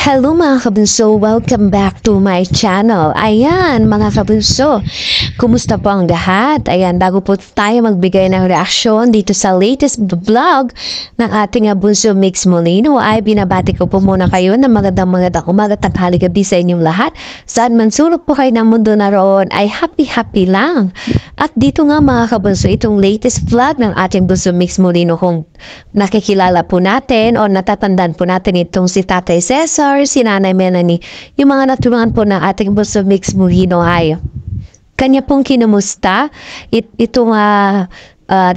Hello mga kabunso, welcome back to my channel. Ayan mga kabunso, kumusta po ang lahat? Ayan, bago po tayo magbigay ng reaksyon dito sa latest vlog ng ating Bunso Mix Molino, ay binabati ko po muna kayo ng magandang umaga, tanghali, gabi sa inyong lahat. Saan man sulok po kayo ng mundo na roon ay happy lang. At dito nga mga kabunso, itong latest vlog ng ating Bunso Mix Molino, kung nakikilala po natin o natatandaan po natin itong si Tatay Cesar, si Nanay Melanie, yung mga natulungan po ng ating Bunso Mix Molino ay kanya pong kinumusta itong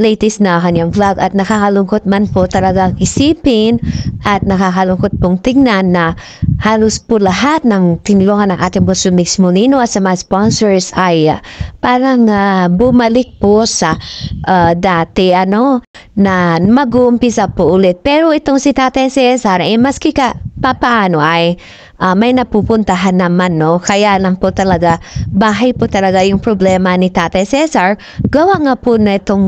latest na kanyang vlog, at nakakalungkot man po talagang isipin at nakakalungkot pong tingnan na halos po lahat ng tinulungan ng ating Bunso Mix Molino at sa mga sponsors ay parang bumalik po sa dati na mag-uumpisa po ulit. Pero itong si Tatay Cesar maski papaano ay may napupuntahan naman, no? Kaya lang po talaga, bahay po talaga yung problema ni Tatay Cesar. Gawa nga po na itong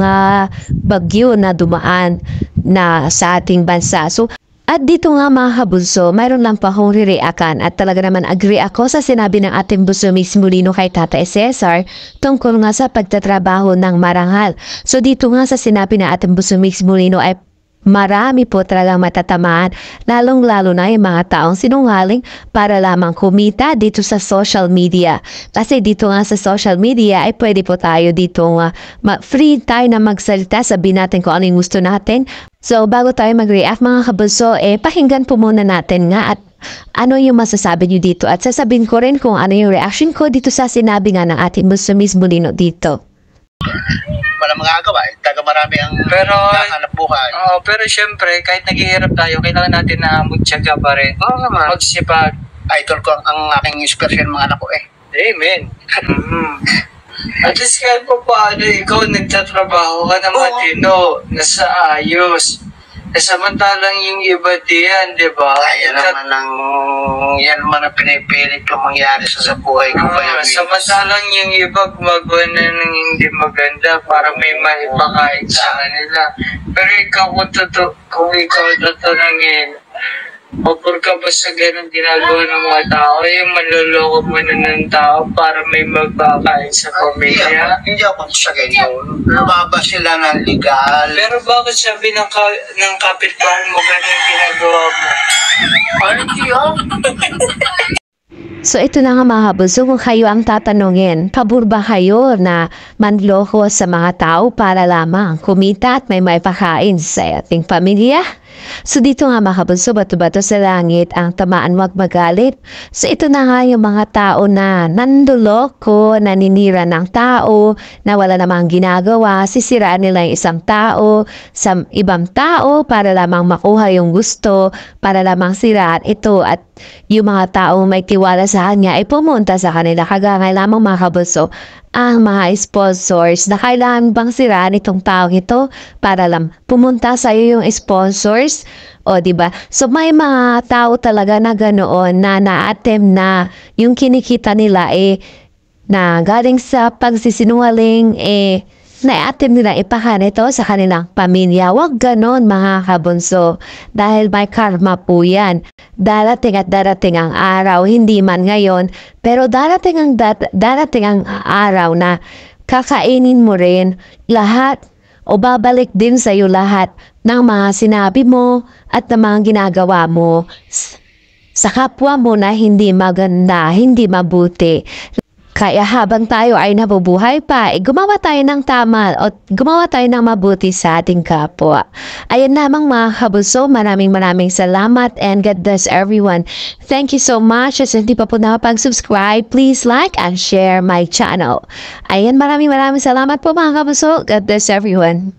bagyo na dumaan na sa ating bansa. So, at dito nga mga kabunso, mayroon lang pa akong re-reactan at talaga naman agree ako sa sinabi ng ating Bunso Mix Molino kay Tatay Cesar tungkol nga sa pagtatrabaho ng marangal. So dito nga sa sinabi ng ating Bunso Mix Molino ay marami po talagang matatamaan, lalong-lalo na yung mga taong sinungaling para lamang kumita dito sa social media. Kasi dito nga sa social media ay pwede po tayo dito free tayo na magsalita, sabihin natin kung ano yung gusto natin. So bago tayo mag-react mga kabunso, pakinggan po muna natin nga at ano yung masasabi nyo dito. At sasabihin ko rin kung ano yung reaction ko dito sa sinabi nga ng ating Bunso Mix Molino dito. Wala magagawa, taga marami ang hanap buhay. Pero syempre, kahit naghihirap tayo, kailangan natin na magtiyaga pa rin. Oo naman. Magsipag. Idol ko ang aking inspiration, mga anak ko Amen. At least kahit pa paano, ikaw nagtatrabaho ka na matino, nasa ayos. Samantalang yung iba diyan, di ba? Yan naman ang pinipilit ko mangyari sa buhay ko. Samantalang yung iba gumagawa na ng hindi maganda para may maipakain sa kanila. Pero ikaw kung ikaw tatanungin, opor ka ba sa ganun ginagawa ng mga tao? Yung manloloko mo na ng tao para may magpakain sa pamilya? Hindi ako sa ganyan. Lumabas sila ng legal. Pero bakit sabi ng kapitbahay mo ganun ginagawa mo? Hindi So ito na nga mga kabunso, kung kayo ang tatanungin, pabor ba kayo na manloko sa mga tao para lamang kumita at may maipakain sa ating pamilya? So dito nga mga kabunso, bato-bato sa langit ang tamaan, wag magalit. So ito na nga yung mga tao na nanduloko, naninira ng tao, na wala namang ginagawa, sisiraan nila yung isang tao sa ibang tao para lamang makuha yung gusto, para lamang siraan ito, at yung mga tao may tiwala sa kanya ay pumunta sa kanila. Kagaya lamang mga kabunso, ang mga sponsors na kailangan bang siraan itong taong ito para lang pumunta sa iyo yung sponsors, o diba? So may mga tao talaga na ganoon na na-attempt na yung kinikita nila na galing sa pagsisinungaling na-attempt nila ipakan ito sa kanilang pamilya. Huwag ganon mga kabunso, dahil may karma po yan. Darating at darating ang araw, hindi man ngayon, pero darating ang araw na kakainin mo rin lahat o babalik din sa iyo lahat ng mga sinabi mo at ng mga ginagawa mo sa kapwa mo na hindi maganda, hindi mabuti. Kaya habang tayo ay nabubuhay pa, gumawa tayo ng tama o gumawa tayo ng mabuti sa ating kapwa. Ayan lamang mga kabunso, maraming salamat and God bless everyone. Thank you so much. At hindi pa po nakapag-subscribe, please like and share my channel. Ayan, maraming salamat po mga kabunso. God bless everyone.